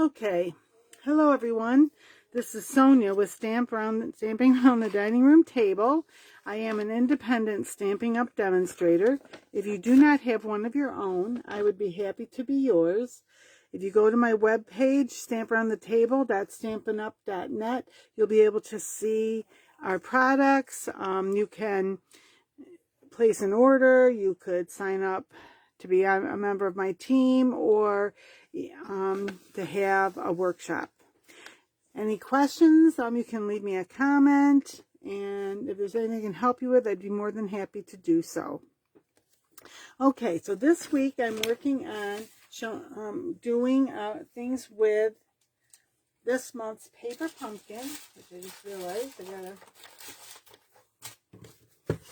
Okay, hello everyone. This is Sonia with Stamping Around the Dining Room Table. I am an independent Stampin' Up! Demonstrator. If you do not have one of your own, I would be happy to be yours. If you go to my webpage, stamparoundthetable.stampinup.net, you'll be able to see our products. You can place an order. You could sign up to be a member of my team, or to have a workshop. Any questions, you can leave me a comment, and if there's anything I can help you with, I'd be more than happy to do so. Okay, so this week I'm working on doing things with this month's paper pumpkin, which I just realized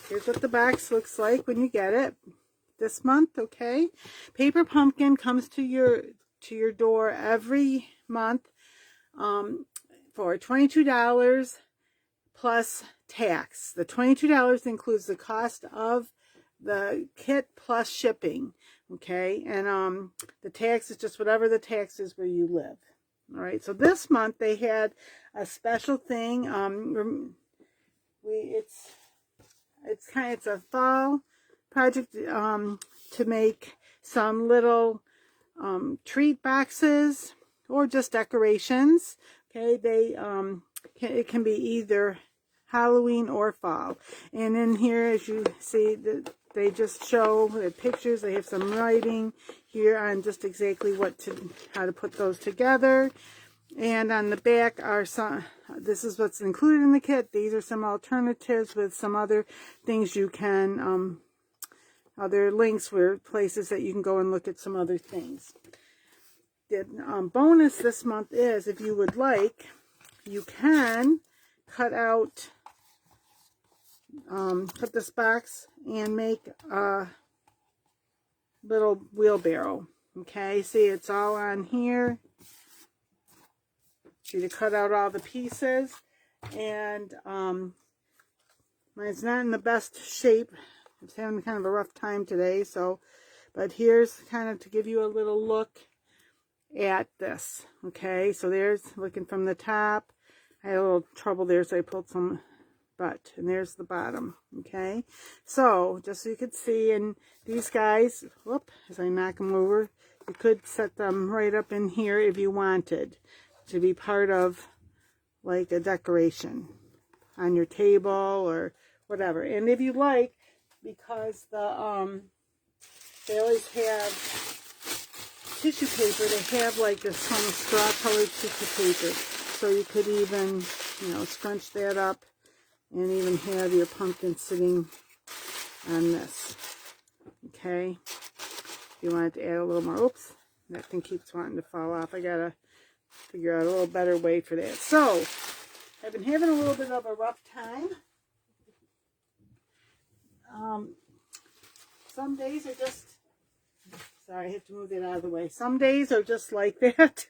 here's what the box looks like when you get it this month. Okay, paper pumpkin comes to your door every month for $22 plus tax. The $22 includes the cost of the kit plus shipping. Okay, and the tax is just whatever the tax is where you live. All right, so this month they had a special thing. It's a fall project to make some little treat boxes or just decorations. Okay, it can be either Halloween or fall. And in here, as you see, they just show the pictures. They have some writing here on just exactly how to put those together. And on the back are this is what's included in the kit. These are some alternatives with some other things you can, other links where places that you can go and look at some other things. The bonus this month is, if you would like, you can cut this box and make a little wheelbarrow. Okay, see, it's all on here. See, to cut out all the pieces, and mine's not in the best shape. I'm having kind of a rough time today, but here's kind of to give you a little look at this. Okay, so there's looking from the top. I had a little trouble there, so I pulled some butt, and there's the bottom. Okay, so just so you could see, and these guys, whoop, as I knock them over, you could set them right up in here if you wanted to be part of like a decoration on your table or whatever. And if you like, because they always have tissue paper, they have like this kind of straw colored tissue paper, so you could even, scrunch that up and even have your pumpkin sitting on this. Okay, if you wanted to add a little more, oops, that thing keeps wanting to fall off. I gotta figure out a little better way for that. So I've been having a little bit of a rough time. Some days are just, sorry, I have to move that out of the way. Some days are just like that.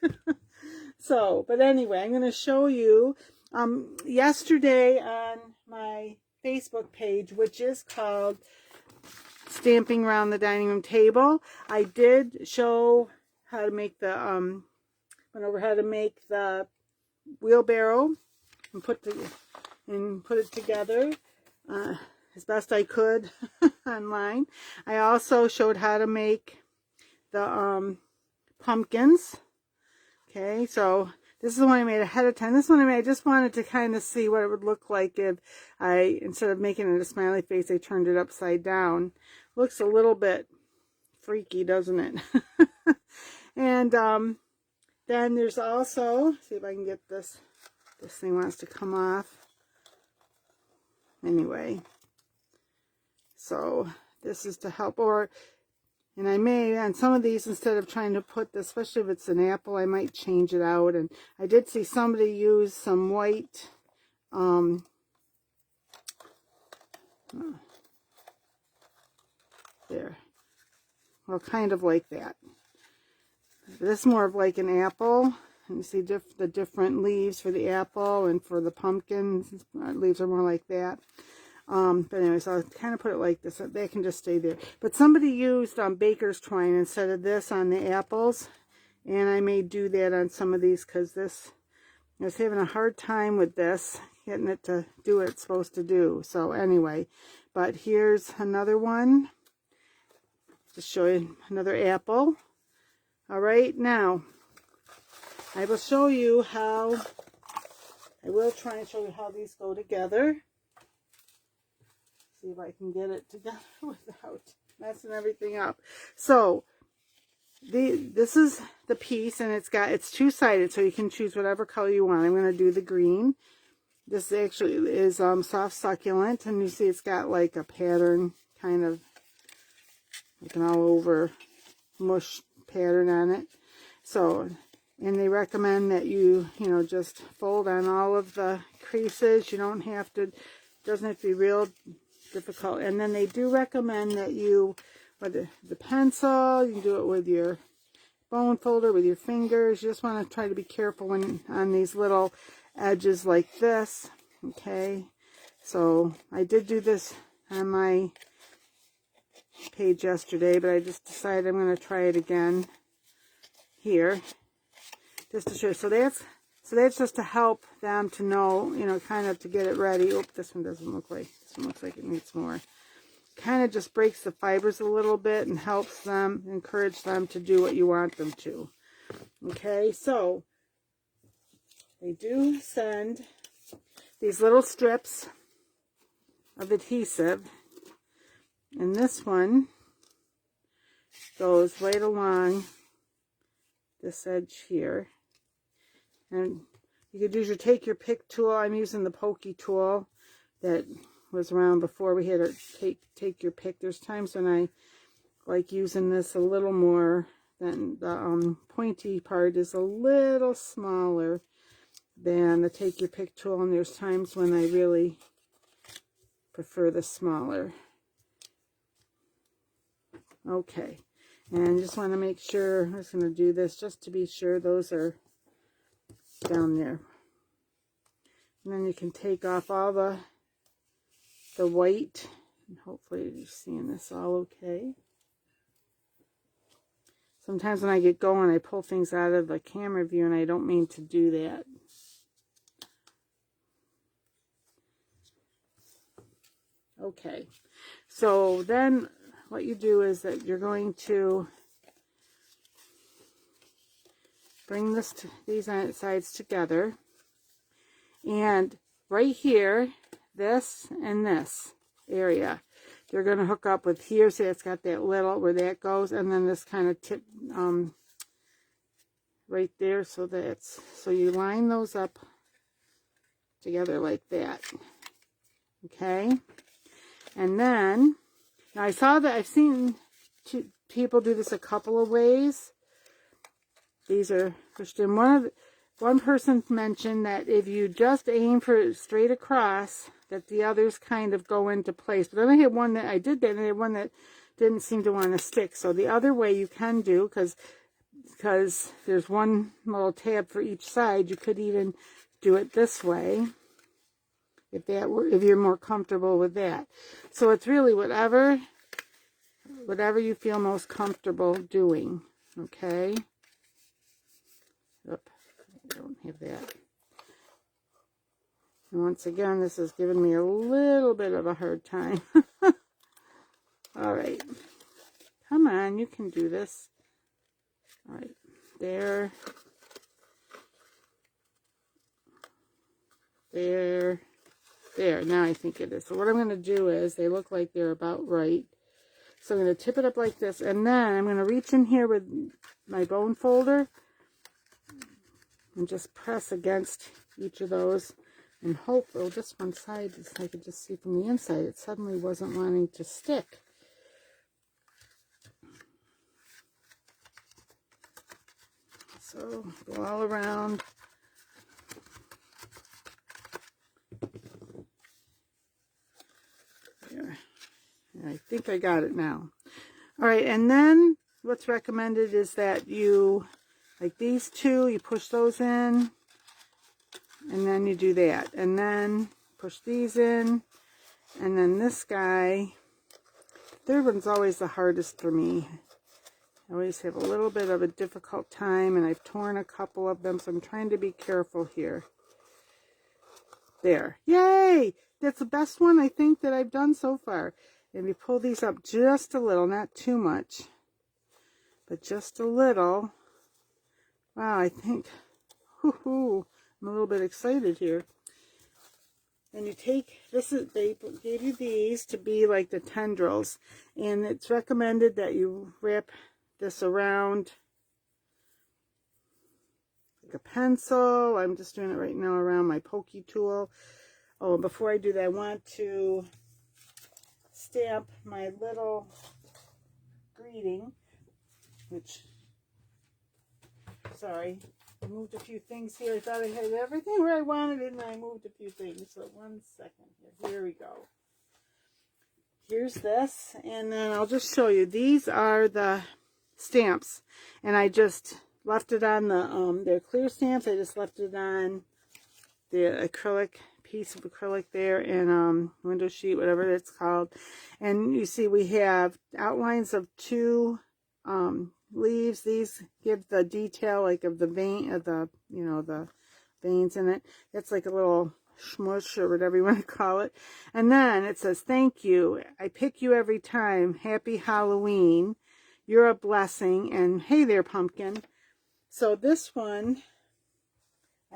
So, but anyway, I'm going to show you, yesterday on my Facebook page, which is called Stamping Around the Dining Room Table, I did show how to make went over how to make the wheelbarrow and put it together as best I could online. I also showed how to make the pumpkins. Okay, so this is the one I made ahead of time. This one I just wanted to kind of see what it would look like if I, instead of making it a smiley face, I turned it upside down. Looks a little bit freaky, doesn't it? And then there's also, see if I can get this thing wants to come off. Anyway, so this is to help, and I may, on some of these, instead of trying to put this, especially if it's an apple, I might change it out. And I did see somebody use some white, there, well, kind of like that. This is more of like an apple. And you see the different leaves for the apple, and for the pumpkin, leaves are more like that. But anyway, so I'll kind of put it like this. So they can just stay there. But somebody used baker's twine instead of this on the apples. And I may do that on some of these because this, I was having a hard time with this, getting it to do what it's supposed to do. So anyway, but here's another one. Just show you another apple. All right, now I will show you how, I will try and show you how these go together. See if I can get it together without messing everything up. So this is the piece, and it's two-sided, so you can choose whatever color you want. I'm going to do the green. This actually is soft succulent, and you see it's got like a pattern, kind of like an all over mush pattern on it. So, and they recommend that you just fold on all of the creases. You don't have to, it doesn't have to be real difficult. And then they do recommend that you, with the pencil, you can do it with your bone folder, with your fingers. You just want to try to be careful when on these little edges like this. Okay, so I did do this on my page yesterday, but I just decided I'm going to try it again here just to show you. So that's just to help them to know, kind of to get it ready. Oh, this one doesn't look like, this one looks like it needs more. Kind of just breaks the fibers a little bit and helps them, encourage them to do what you want them to. Okay, so they do send these little strips of adhesive, and this one goes right along this edge here. And you could use your take your pick tool. I'm using the pokey tool that was around before. We had a take your pick. There's times when I like using this a little more than the pointy part is a little smaller than the take your pick tool, and there's times when I really prefer the smaller. Okay, and just want to make sure, I'm just going to do this just to be sure those are down there. And then you can take off all the white, and hopefully you're seeing this all okay. Sometimes when I get going, I pull things out of the camera view, and I don't mean to do that. Okay, so then what you do is that you're going to bring these sides together, and right here, this and this area, they're going to hook up with here. See, it's got that little where that goes, and then this kind of tip right there. So you line those up together like that. Okay, and then now I've seen people do this a couple of ways. These are Christian. One person mentioned that if you just aim for straight across, that the others kind of go into place. But then I had one that I did that, and I had one that didn't seem to want to stick. So the other way you can do, because there's one little tab for each side, you could even do it this way, if you're more comfortable with that. So it's really whatever you feel most comfortable doing. Okay. Oop, I don't have that. And once again, this is giving me a little bit of a hard time. All right. Come on, you can do this. All right. There. There. There. Now I think it is. So what I'm going to do is, they look like they're about right. So I'm going to tip it up like this, and then I'm going to reach in here with my bone folder and just press against each of those, and hope, oh, this one side, I could just see from the inside, it suddenly wasn't wanting to stick. So go all around. There. I think I got it now. All right, and then what's recommended is that you, like these two, you push those in, and then you do that, and then push these in, and then this guy, third one's always the hardest for me. I always have a little bit of a difficult time, and I've torn a couple of them, so I'm trying to be careful here. There. Yay! That's the best one I think that I've done so far. And you pull these up just a little, not too much, but just a little. Wow, I think, whoo, I'm a little bit excited here. And you take, they gave you these to be like the tendrils. And it's recommended that you wrap this around like a pencil. I'm just doing it right now around my pokey tool. Oh, before I do that, I want to stamp my little greeting, which, sorry, I moved a few things here. I thought I had everything where I wanted it, and I moved a few things. So 1 second here. Here we go. Here's this, and then I'll just show you. These are the stamps, and I just left it on the, they're clear stamps. I just left it on the acrylic, piece of acrylic there, and window sheet, whatever it's called. And you see we have outlines of 2 leaves. These give the detail like of the vein, of the, you know, the veins in it. It's like a little smush or whatever you want to call it. And then it says, thank you. I pick you every time. Happy Halloween. You're a blessing. And hey there, pumpkin. So this one,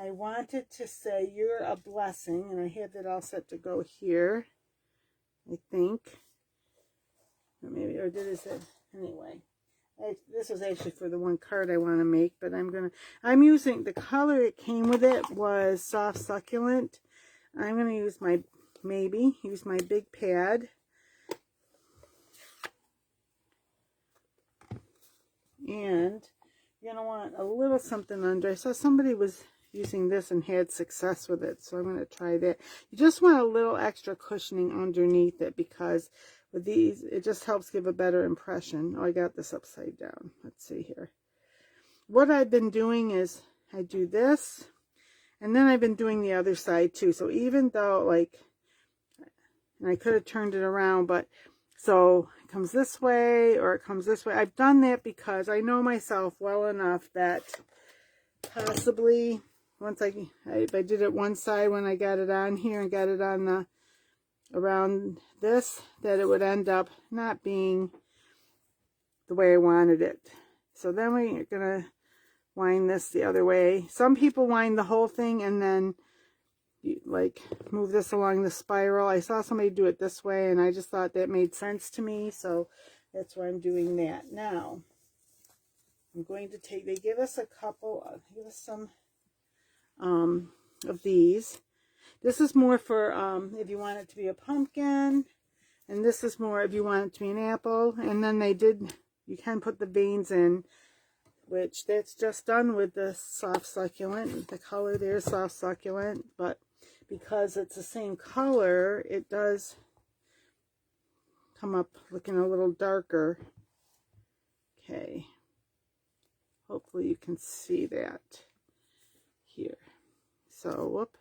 I wanted to say you're a blessing, and I have it all set to go here, I think. Or maybe, or did it say, anyway. This was actually for the one card I want to make, but I'm using, the color it came with it was Soft Succulent. I'm going to use my big pad. And you're going to want a little something under. I saw somebody was using this and had success with it, so I'm going to try that. You just want a little extra cushioning underneath it, because with these it just helps give a better impression. Oh, I got this upside down. Let's see here. What I've been doing is I do this, and then I've been doing the other side too. So even though, like, and I could have turned it around, but so it comes this way or it comes this way. I've done that because I know myself well enough that possibly once if I did it one side when I got it on here and got it on the around this, that it would end up not being the way I wanted it. So then we're gonna wind this the other way. Some people wind the whole thing and then you, like, move this along the spiral. I saw somebody do it this way, and I just thought that made sense to me, so that's why I'm doing that. Now I'm going to take, they give us a couple of, give us some of these. This is more for if you want it to be a pumpkin, and this is more if you want it to be an apple. And then you can put the veins in, which that's just done with the Soft Succulent. The color there is Soft Succulent, but because it's the same color, it does come up looking a little darker. Okay, hopefully you can see that here. So whoop.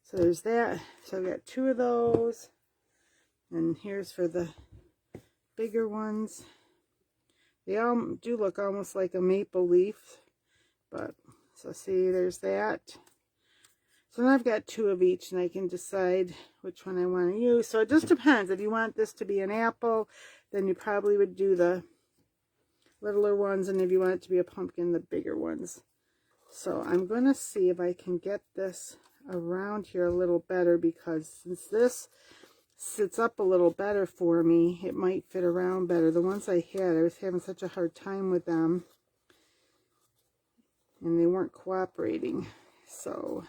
So there's that. So I got 2 of those, and here's for the bigger ones. They all do look almost like a maple leaf, but so see, there's that. So now I've got 2 of each, and I can decide which one I want to use. So it just depends. If you want this to be an apple, then you probably would do the littler ones, and if you want it to be a pumpkin, the bigger ones. So I'm going to see if I can get this around here a little better, because since this sits up a little better for me, it might fit around better. The ones I had, I was having such a hard time with them, and they weren't cooperating. So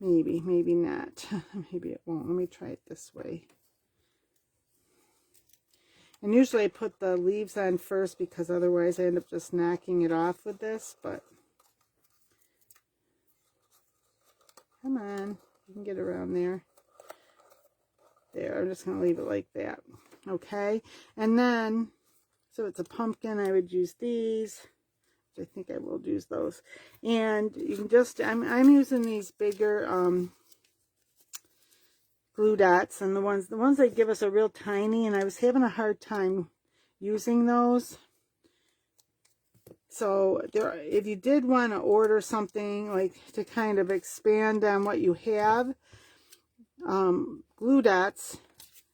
maybe not. Maybe it won't. Let me try it this way. And usually I put the leaves on first, because otherwise I end up just knocking it off with this. But come on, you can get around there. There, I'm just going to leave it like that. Okay, and then, so it's a pumpkin, I would use these. I think I will use those. And you can just, I'm using these bigger glue dots, and the ones they give us are real tiny, and I was having a hard time using those. So if you did want to order something like to kind of expand on what you have, glue dots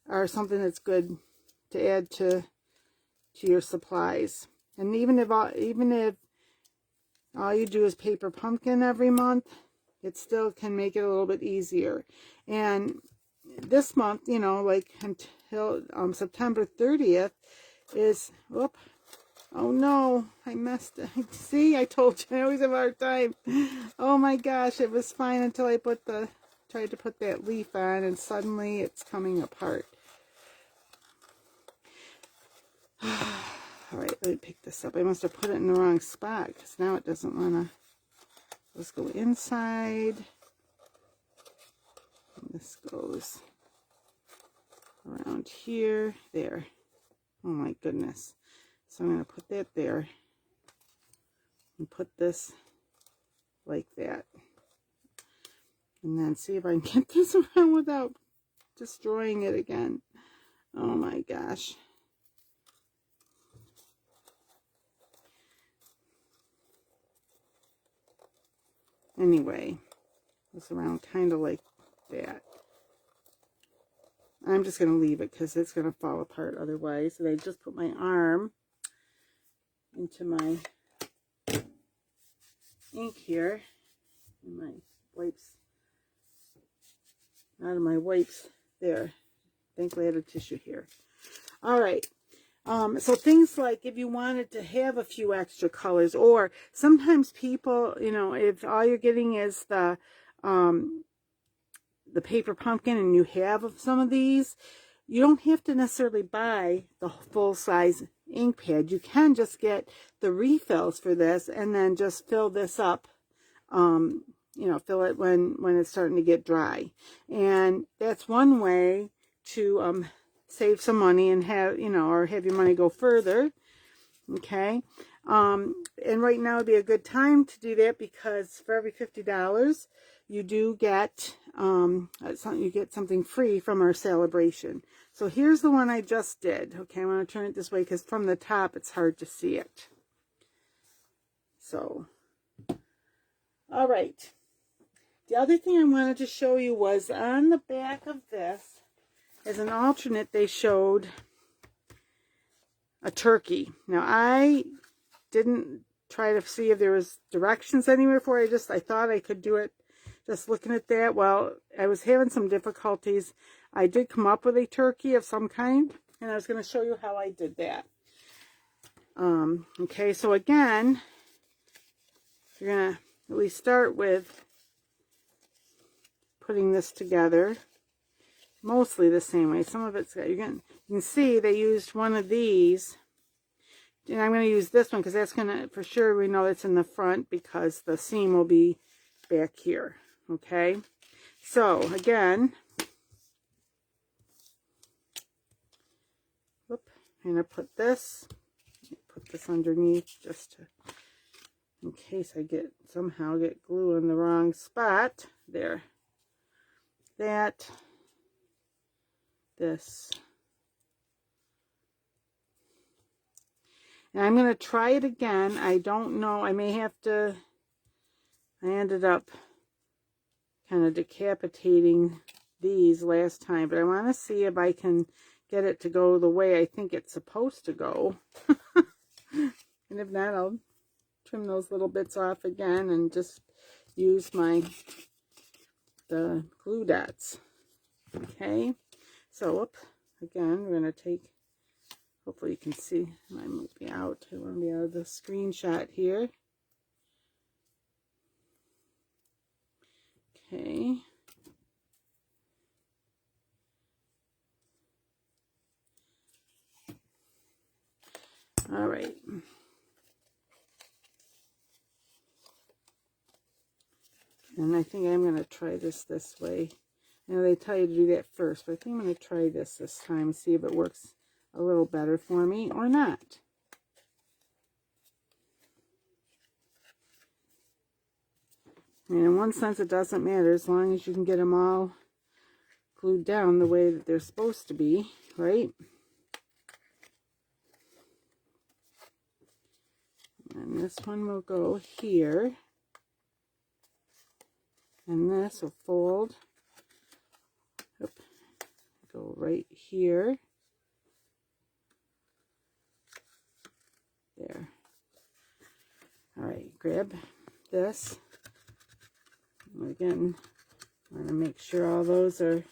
are something that's good to add to your supplies. And even if all you do is paper pumpkin every month, it still can make it a little bit easier. And this month, you know, like until September 30th is, whoop, oh no, I messed it. See, I told you, I always have a hard time. Oh my gosh, it was fine until I tried to put that leaf on, and suddenly it's coming apart. All right, let me pick this up. I must have put it in the wrong spot, because now it doesn't want to. Let's go inside. And this goes around here. There. Oh my goodness. So I'm going to put that there. And put this like that. And then see if I can get this around without destroying it again. Oh my gosh. Anyway, it's around kind of like that. I'm just going to leave it because it's going to fall apart otherwise. And I just put my arm into my ink here. And my wipes. Out of my wipes there. Thankfully I had a tissue here. All right. So things like if you wanted to have a few extra colors, or sometimes people, you know, if all you're getting is the paper pumpkin and you have some of these, you don't have to necessarily buy the full-size ink pad. You can just get the refills for this and then just fill this up, you know, fill it when it's starting to get dry. And that's one way to save some money and have, you know, or have your money go further. Okay. And right now would be a good time to do that, because for every $50 you do get you get something free from our celebration. So here's the one I just did. Okay, I'm going to turn it this way because from the top it's hard to see it. So all right, the other thing I wanted to show you was on the back of this, as an alternate, they showed a turkey. Now I didn't try to see if there was directions anywhere for it. I thought I could do it just looking at that. Well, I was having some difficulties. I did come up with a turkey of some kind, and I was going to show you how I did that. Okay, so again, you're going to at least start with putting this together mostly the same way. Some of it's, you can see they used one of these, and I'm going to use this one because that's going to, for sure we know it's in the front because the seam will be back here. Okay, so again, whoop, I'm going to put this underneath just to, in case I somehow get glue in the wrong spot. There, that, this, and I'm going to try it again. I don't know, I may have to, I ended up kind of decapitating these last time, but I want to see if I can get it to go the way I think it's supposed to go. And if not, I'll trim those little bits off again and just use the glue dots. Okay, so again, we're going to take, hopefully you can see, I might be out, I want to be out of the screenshot here. Okay. All right. And I think I'm going to try this way. I know they tell you to do that first, but I think I'm going to try this time and see if it works a little better for me or not. And in one sense, it doesn't matter as long as you can get them all glued down the way that they're supposed to be, right? And this one will go here. And this will fold. Oop, go right here. There. Alright, grab this. Again, I want to make sure all those are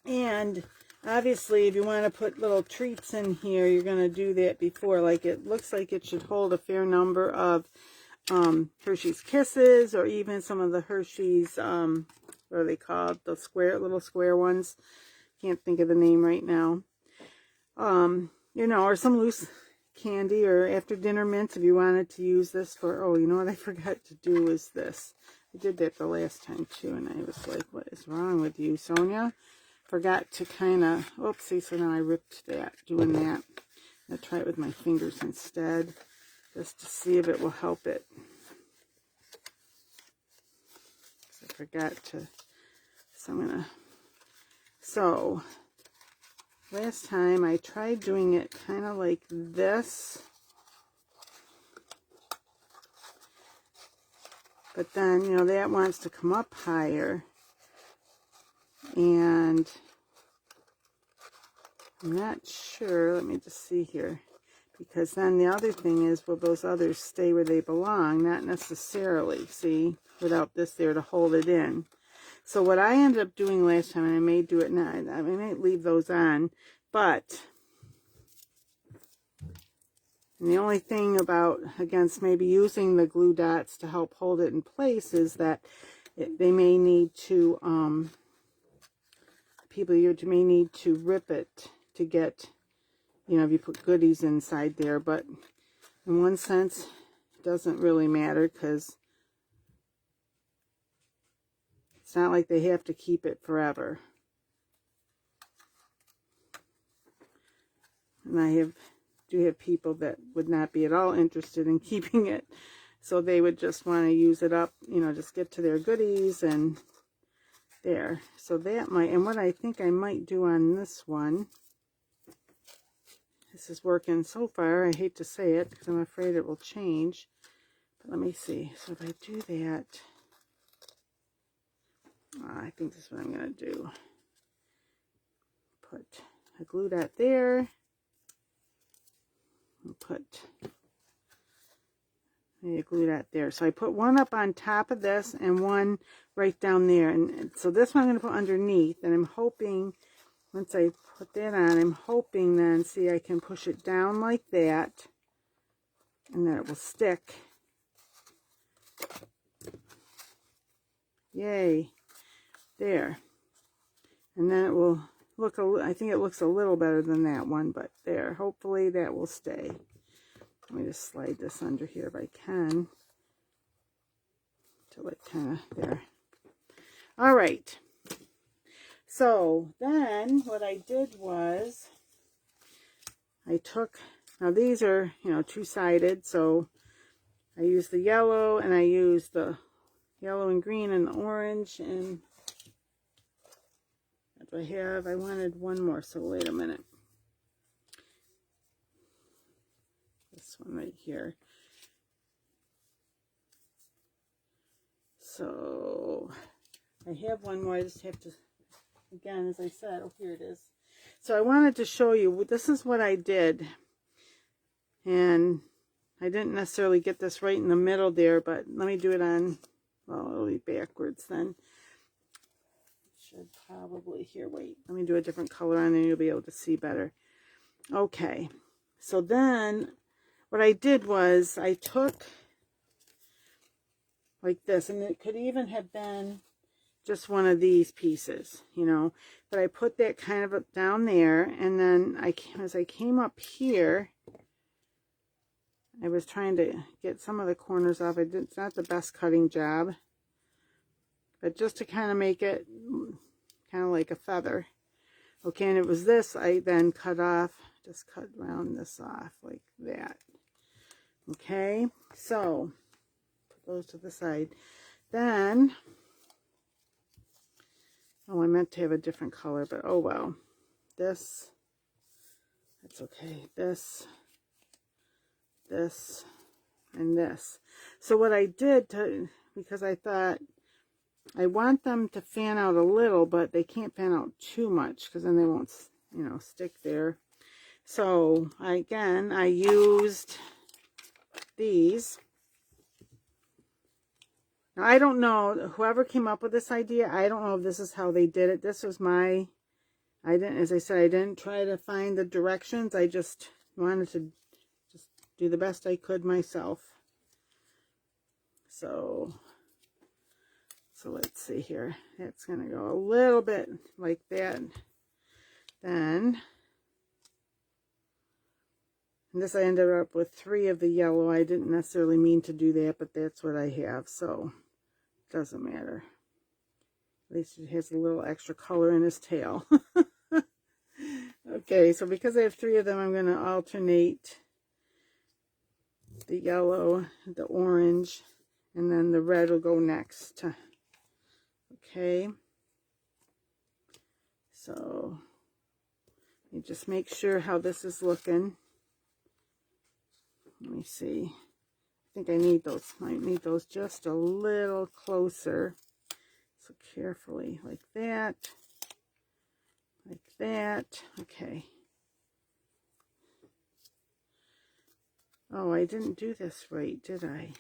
and obviously if you want to put little treats in here, you're going to do that before. Like, it looks like it should hold a fair number of Hershey's Kisses, or even some of the Hershey's, what are they called? The little square ones. Can't think of the name right now. You know, or some loose candy, or after dinner mints if you wanted to use this for, oh, you know what I forgot to do is this. I did that the last time too, and I was like, what is wrong with you, Sonia? Forgot to kind of, oopsie, so now I ripped that, doing that. I'll try it with my fingers instead, just to see if it will help it. I forgot to, so I'm gonna, so last time I tried doing it kind of like this, but then, you know, that wants to come up higher, and I'm not sure. Let me just see here, because then the other thing is, will those others stay where they belong? Not necessarily, see, without this there to hold it in. So what I ended up doing last time, and I may do it now, I might leave those on, but and the only thing about, against maybe using the glue dots to help hold it in place, is that they may need to, you may need to rip it to get, you know, if you put goodies inside there. But in one sense, it doesn't really matter, because it's not like they have to keep it forever. And I do have people that would not be at all interested in keeping it, so they would just want to use it up, you know, just get to their goodies and there. So that might, and what I think I might do on this one, this is working so far, I hate to say it because I'm afraid it will change, but let me see. So if I do that, I think this is what I'm going to do. Put a glue dot there, and put a glue dot there. So I put one up on top of this and one right down there. And so this one I'm going to put underneath, and I'm hoping, once I put that on, I'm hoping then, see, I can push it down like that, and then it will stick. Yay. There. And then it will look, I think it looks a little better than that one, but there. Hopefully that will stay. Let me just slide this under here if I can, till it kind of, there. All right. So then what I did was, I took, now these are, you know, two-sided, so I used the yellow, and I used the yellow and green and the orange, and what do I have? I wanted one more, so wait a minute. This one right here. So I have one more, I just have to, again, as I said, oh, here it is. So I wanted to show you, this is what I did, and I didn't necessarily get this right in the middle there, but let me do it on, well, it'll be backwards then. Should probably, here, wait, let me do a different color on, and you'll be able to see better. Okay, so then what I did was I took like this, and it could even have been just one of these pieces, you know, but I put that kind of up down there, and then as I came up here, I was trying to get some of the corners off. It's not the best cutting job, but just to kind of make it kind of like a feather. Okay, and it was this I then cut off, just cut around this off like that. Okay, so put those to the side. Then Oh, I meant to have a different color, but oh well. This, that's okay. This, and this. So what I did, because I thought I want them to fan out a little, but they can't fan out too much because then they won't, you know, stick there. So again, I used these. Now, I don't know, whoever came up with this idea, I don't know if this is how they did it. This was my, I didn't, as I said, I didn't try to find the directions. I just wanted to just do the best I could myself. So let's see here. It's going to go a little bit like that. Then, and this I ended up with 3 of the yellow. I didn't necessarily mean to do that, but that's what I have, so it doesn't matter. At least it has a little extra color in his tail. Okay, so because I have 3 of them, I'm going to alternate the yellow, the orange, and then the red will go next. Okay, so you just make sure how this is looking. Let me see. I think I need those. Might need those just a little closer. So carefully, like that. Like that. Okay. Oh, I didn't do this right, did I?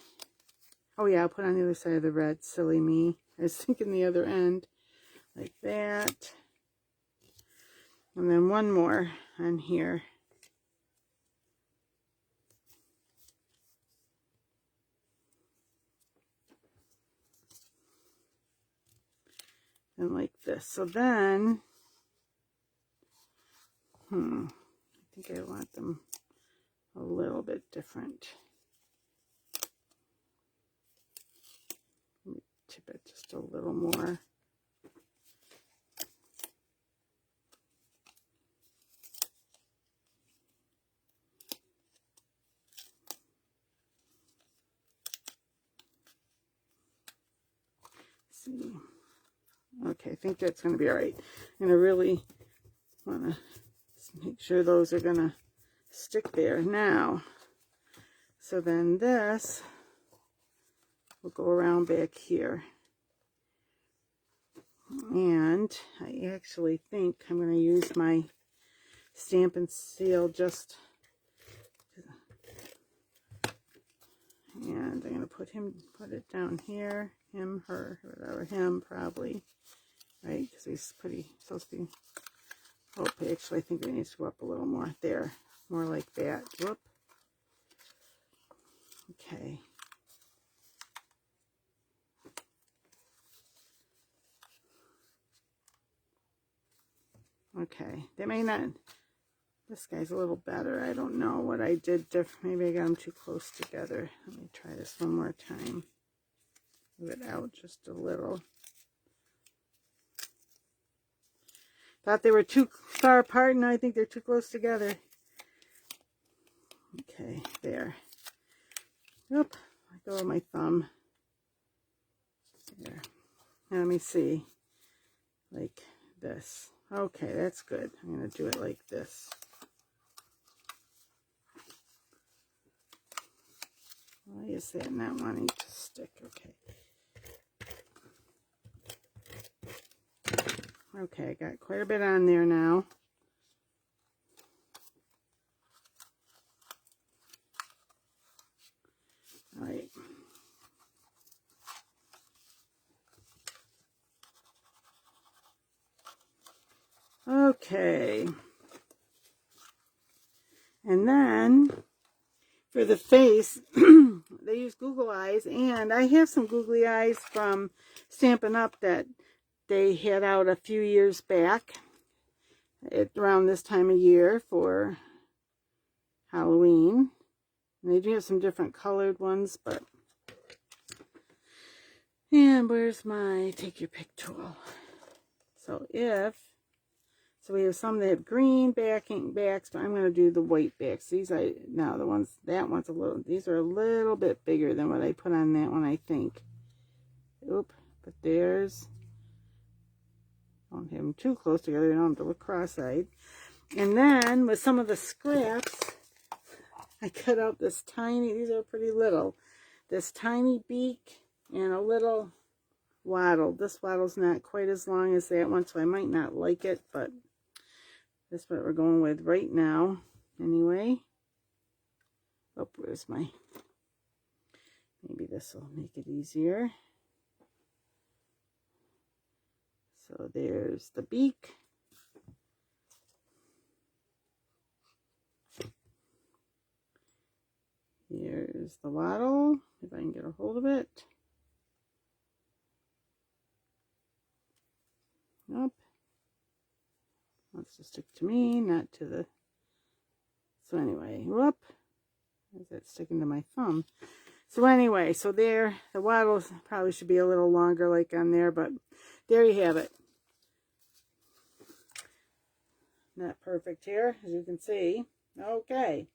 Oh yeah, I'll put on the other side of the red. Silly me. I was thinking the other end. Like that. And then one more on here. And like this. So then, I think I want them a little bit different. Let me tip it just a little more. Let's see. Okay, I think that's going to be all right. I'm going to really want to make sure those are going to stick there now. So then this will go around back here. And I actually think I'm going to use my Stampin' Seal just, and I'm going to put it down here, him, her, whatever, him probably, right, because he's supposed to be, oh, actually I think it needs to go up a little more, there, more like that, whoop, okay. Okay, they may not, this guy's a little better. I don't know what I did different. Maybe I got them too close together. Let me try this one more time. Move it out just a little. Thought they were too far apart, and I think they're too close together. Okay, there. Oop, I go with my thumb. There. Now let me see. Like this. Okay, that's good. I'm going to do it like this. Why is that not wanting to stick? Okay. Okay, I got quite a bit on there now. All right. Okay. And then for the face, they use Google Eyes, and I have some googly eyes from Stampin' Up! That they had out a few years back around this time of year for Halloween. And they do have some different colored ones, but, and where's my take your pick tool? So we have some that have green backs, but I'm going to do the white backs. These now the ones, that one's a little, these are a little bit bigger than what I put on that one, I think. Oop, but there's Don't have them too close together. You don't have to look cross-eyed. And then with some of the scraps, I cut out this tiny, these are pretty little, this tiny beak and a little wattle. This wattle's not quite as long as that one, so I might not like it, but that's what we're going with right now. Anyway. Oh, where's my, maybe this will make it easier. So there's the beak. Here's the wattle, if I can get a hold of it. Nope. Wants to stick to me, not to the... So anyway, whoop. Is that sticking to my thumb? So anyway, so there, the wattles probably should be a little longer like on there, but there you have it. Not perfect here, as you can see. Okay.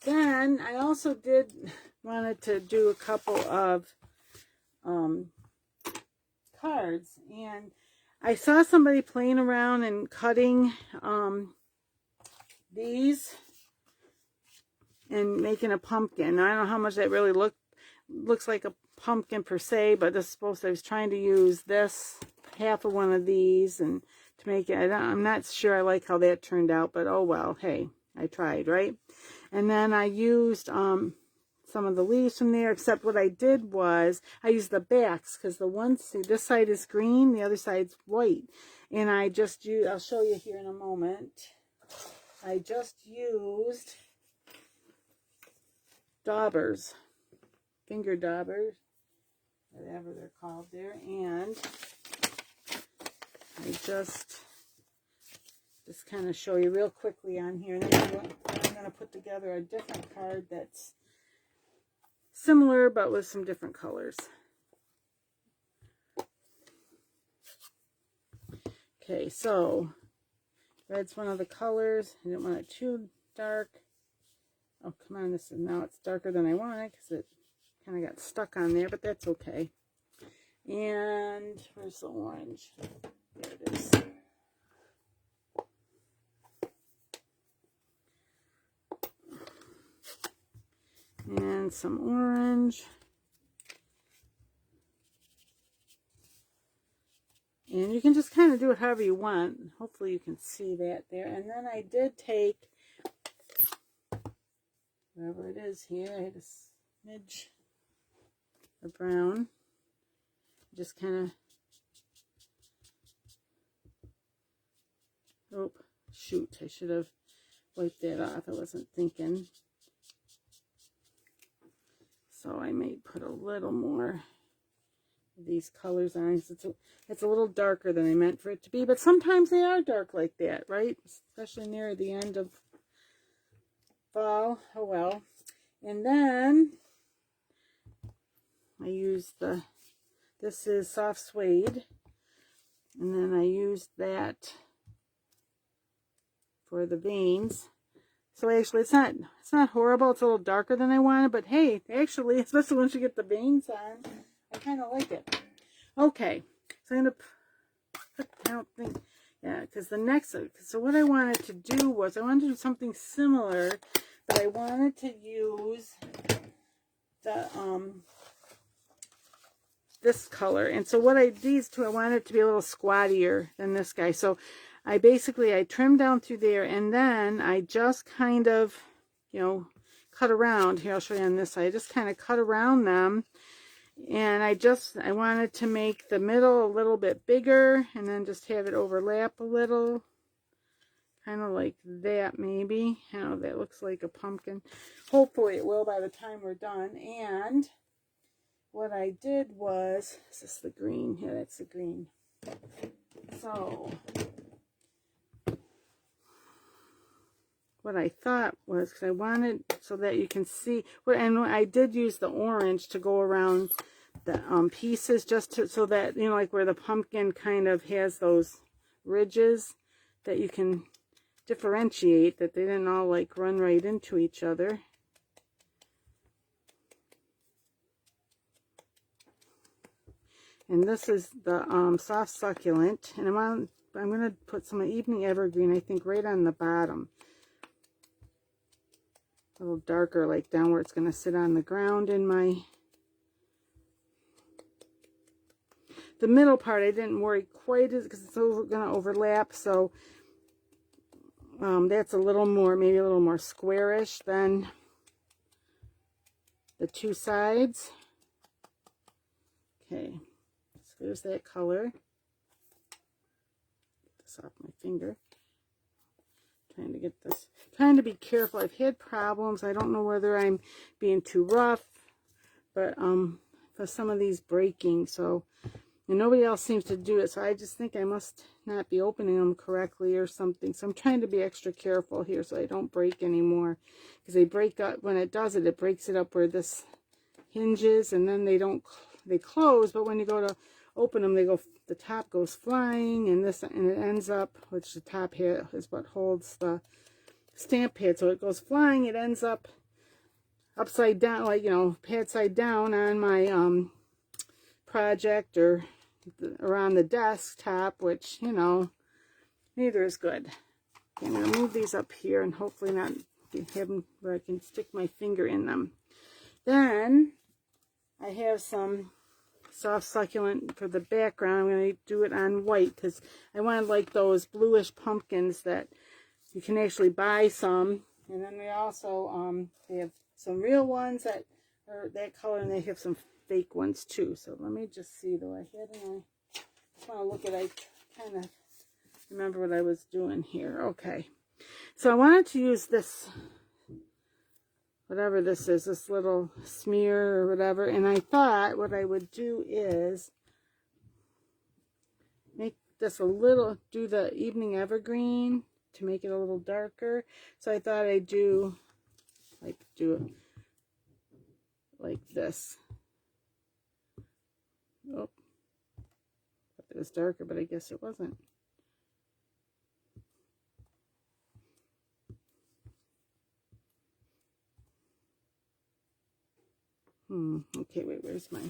Then I also wanted to do a couple of cards, and I saw somebody playing around and cutting these and making a pumpkin. I don't know how much that really looks like a pumpkin per se, but this is supposed to, I was trying to use this, half of one of these, and to make it, I'm not sure I like how that turned out, but oh well, hey, I tried, right? And then I used some of the leaves from there, except what I did was I used the backs, because the one, see, this side is green, the other side's white, and I just used, I'll show you here in a moment, I just used Daubers, finger daubers, whatever they're called there, and I just kind of show you real quickly on here. And then I'm going to put together a different card that's similar but with some different colors. Okay, so red's one of the colors. I didn't want it too dark. Oh, come on, this is, now it's darker than I want it because it kind of got stuck on there, but that's okay. And where's the orange? There it is. And some orange. And you can just kind of do it however you want. Hopefully you can see that there. And then I did take, whatever it is here, I had a smidge of brown. Just kind of, oh, shoot, I should have wiped that off. I wasn't thinking. So I may put a little more of these colors on. It's a little darker than I meant for it to be, but sometimes they are dark like that, right? Especially near the end of fall. Oh well. And then I used this is soft suede, and then I used that for the veins. So actually, it's not horrible. It's a little darker than I wanted, but hey, actually, especially once you get the veins on, I kind of like it. Okay, so I'm gonna put, I don't think, yeah, because the next, so what I wanted to do was I wanted to do something similar, but I wanted to use the this color, and so what these two, I wanted it to be a little squattier than this guy. So I trimmed down through there, and then I just kind of, you know, cut around. Here, I'll show you on this side. I just kind of cut around them, and I wanted to make the middle a little bit bigger, and then just have it overlap a little, kind of like that maybe. I don't know, that looks like a pumpkin. Hopefully it will by the time we're done. And what I did was, is this the green? Yeah, that's the green. So what I thought was, because I wanted so that you can see, and I did use the orange to go around the pieces, just so that, you know, like where the pumpkin kind of has those ridges, that you can differentiate, that they didn't all like run right into each other. And this is the soft succulent, and I want I'm going to put some Evening Evergreen, I think, right on the bottom. A little darker, like down where it's going to sit on the ground in my... The middle part, I didn't worry quite as, because it's going to overlap, so that's a little more, maybe a little more squarish than the two sides. Okay, so there's that color. Get this off my finger. Trying to get this, trying to be careful. I've had problems. I don't know whether I'm being too rough, but for some of these breaking, so, and nobody else seems to do it, so I just think I must not be opening them correctly or something. So I'm trying to be extra careful here so I don't break anymore, because they break up when it does it. It breaks it up where this hinges, and then they close, but when you go to open them, the top goes flying, and it ends up, which the top here is what holds the stamp pad, so it goes flying, it ends up upside down, like, you know, pad side down on my project or on the desktop, which, you know, neither is good. Okay, I'm going to move these up here and hopefully not have them where I can stick my finger in them. Then I have some soft succulent for the background. I'm going to do it on white because I wanted like those bluish pumpkins that you can actually buy some. And then they also they have some real ones that are that color, and they have some fake ones too. So let me just see, though. I just want to look at, I kind of remember what I was doing here. Okay, so I wanted to use this, whatever this is, this little smear or whatever, and I thought what I would do is make this a little, do the Evening Evergreen to make it a little darker. So I thought I'd do it like this. Oh, it was darker, but I guess it wasn't. Okay, wait, where's my...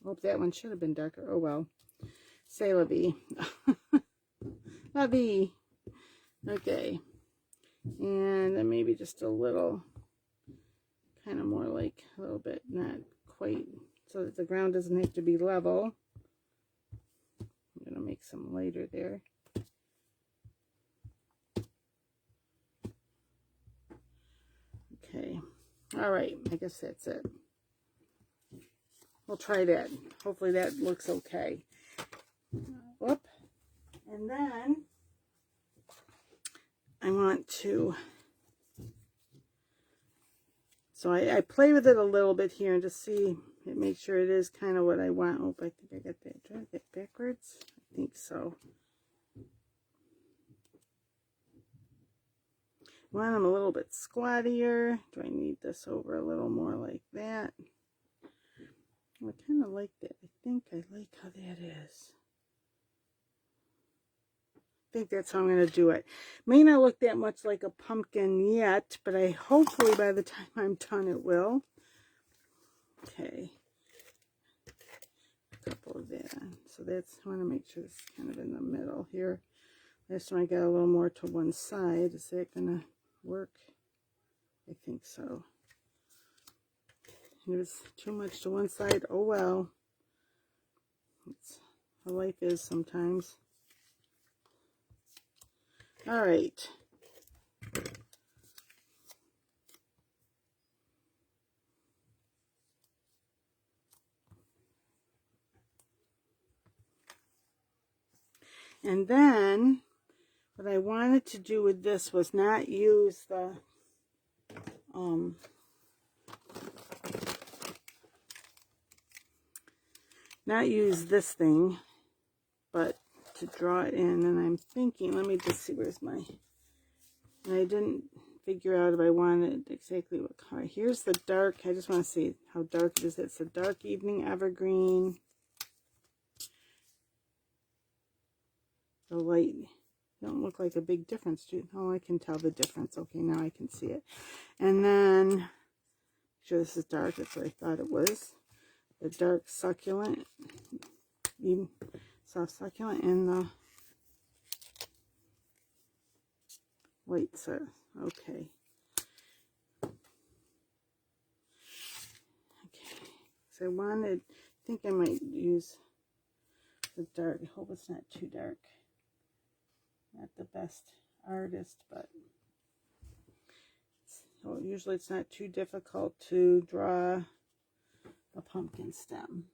Oh, that one should have been darker. Oh, well. C'est la vie. La vie. Okay. And then maybe just a little, kind of more like a little bit, not quite, so that the ground doesn't have to be level. I'm going to make some lighter there. Okay. All right. I guess that's it. We'll try that. Hopefully that looks okay. Whoop. And then I want to, so I play with it a little bit here and just see, make sure it is kind of what I want. Oh, I think I got that. Did I get backwards? I think so. I want them a little bit squattier. Do I need this over a little more like that? I kind of like that. I think I like how that is. I think that's how I'm going to do it. May not look that much like a pumpkin yet, but hopefully by the time I'm done it will. Okay. A couple of that. So that's, I want to make sure it's kind of in the middle here. Last time I got a little more to one side. Is that going to work? I think so. It was too much to one side. Oh well. It's how life is sometimes. All right. And then what I wanted to do with this was not use the not use this thing, but to draw it in. And I'm thinking, let me just see, where's my, and I didn't figure out if I wanted exactly what color. Here's the dark. I just want to see how dark it is. It's a dark Evening Evergreen. The light don't look like a big difference. Oh, I can tell the difference. Okay, now I can see it. And then, make sure this is dark. That's what I thought it was. The dark Succulent. soft succulent and the white set. Okay. So I think I might use the dark. I hope it's not too dark. Not the best artist, but usually it's not too difficult to draw a pumpkin stem.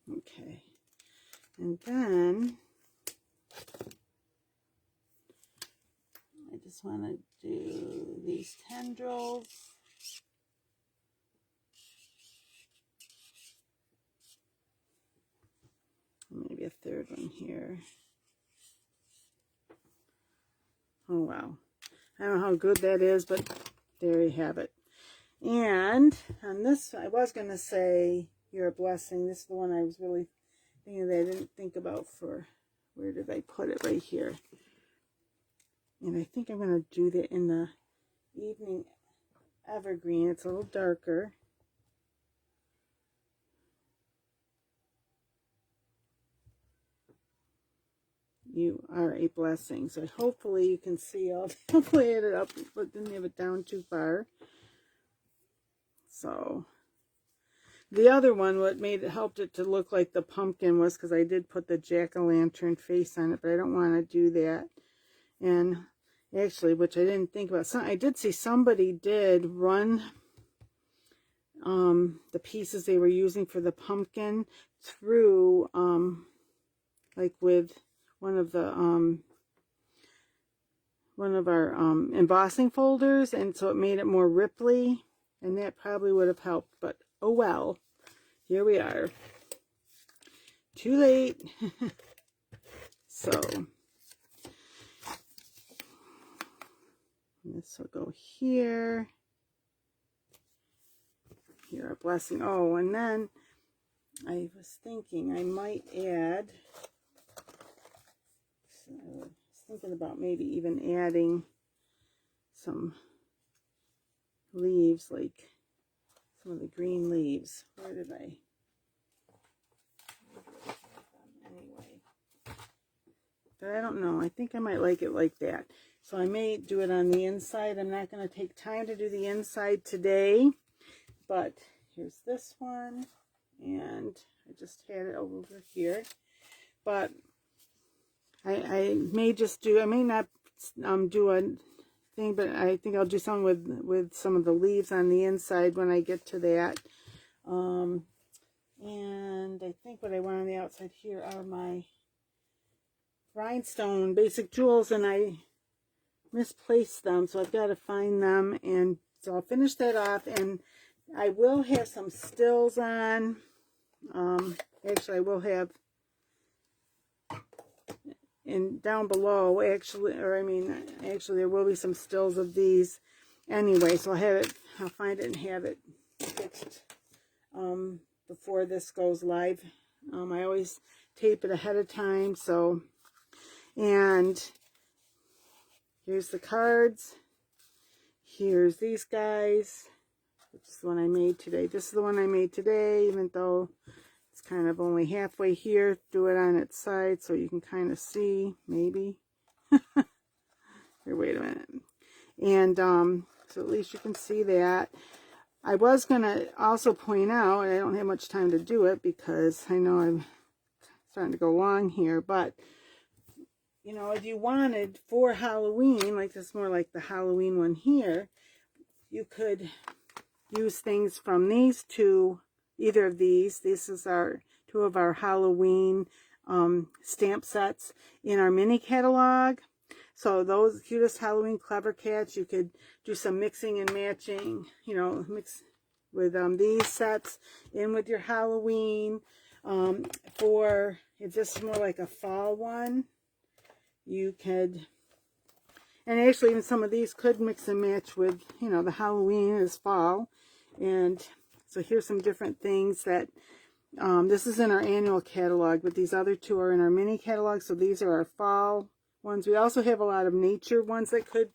Okay, and then I just want to do these tendrils. Maybe a third one here. Oh wow. I don't know how good that is, but there you have it. And on this, I was going to say, You're a Blessing. This is the one I was really thinking that I didn't think about for, where did I put it? Right here. And I think I'm going to do that in the Evening Evergreen. It's a little darker. You are a blessing. So hopefully you can see. I'll hopefully add it up, but didn't have it down too far. So the other one, what helped it to look like the pumpkin was because I did put the jack-o'-lantern face on it, but I don't want to do that. And actually, which I didn't think about, I did see somebody did run the pieces they were using for the pumpkin through like with one of our embossing folders, and so it made it more ripply, and that probably would have helped, but oh well, here we are. Too late. So this will go here. You're a blessing. Oh, and then I was thinking I might add, I was thinking about maybe even adding some leaves, like some of the green leaves. Where did I? Anyway, but I don't know. I think I might like it like that. So I may do it on the inside. I'm not going to take time to do the inside today, but here's this one, and I just had it over here. But I may just do, I may not do a thing, but I think I'll do something with some of the leaves on the inside when I get to that. And I think what I want on the outside here are my rhinestone basic jewels, and I misplaced them, so I've got to find them, and so I'll finish that off, and I will have some stills on. Actually, I will have, and down below, actually there will be some stills of these anyway, so I'll find it and have it fixed before this goes live. I always tape it ahead of time. So, and here's the cards. Here's these guys, which is the one I made today. This is the one I made today, even though it's kind of only halfway here. Do it on its side so you can kind of see, maybe. Here, wait a minute. And so at least you can see that. I was going to also point out, and I don't have much time to do it because I know I'm starting to go long here, but you know, if you wanted for Halloween, like this, more like the Halloween one here, you could use things from these two, either of these. This is our two of our Halloween stamp sets in our mini catalog. So those cutest Halloween clever cats, you could do some mixing and matching, you know, mix with these sets in with your Halloween. For if this is more like a fall one, you could, and actually even some of these could mix and match with, you know, the Halloween is fall. And so here's some different things that, this is in our annual catalog, but these other two are in our mini catalog. So these are our fall ones. We also have a lot of nature ones that could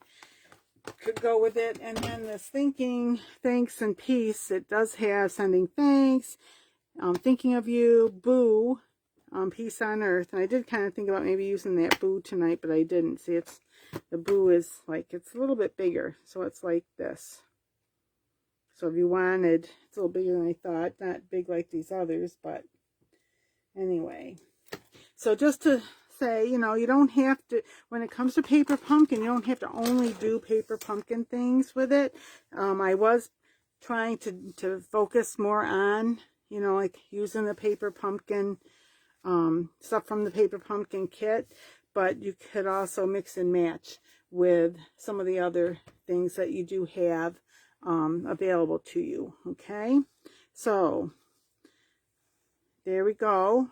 go with it. And then this thanks and peace, it does have sending thanks, Thinking of You, Boo, Peace on Earth. And I did kind of think about maybe using that Boo tonight, but I didn't. See, the Boo is like, it's a little bit bigger. So it's like this. So if you wanted, it's a little bigger than I thought. Not big like these others, but anyway. So just to say, you know, you don't have to, when it comes to paper pumpkin, you don't have to only do paper pumpkin things with it. I was trying to focus more on, you know, like using the paper pumpkin, stuff from the paper pumpkin kit, but you could also mix and match with some of the other things that you do have available to you. Okay, so there we go.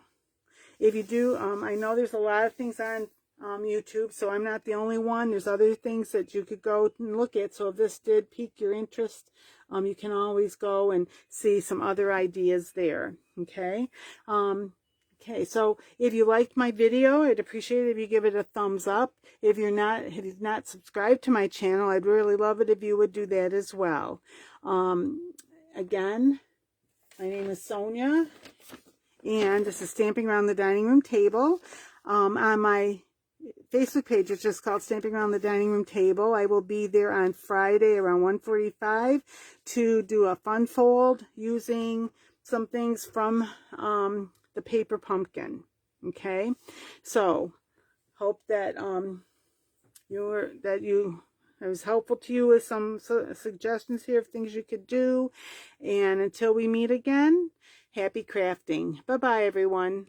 If you do, I know there's a lot of things on YouTube, so I'm not the only one. There's other things that you could go and look at. So if this did pique your interest, you can always go and see some other ideas there. Okay. Okay, so if you liked my video, I'd appreciate it if you give it a thumbs up. If you're not subscribed to my channel, I'd really love it if you would do that as well. Again, my name is Sonia, and this is Stamping Around the Dining Room Table. On my Facebook page, it's just called Stamping Around the Dining Room Table. I will be there on Friday around 1:45 to do a fun fold using some things from the paper pumpkin. Okay, so hope that it was helpful to you with some suggestions here of things you could do. And until we meet again, happy crafting. Bye bye, everyone.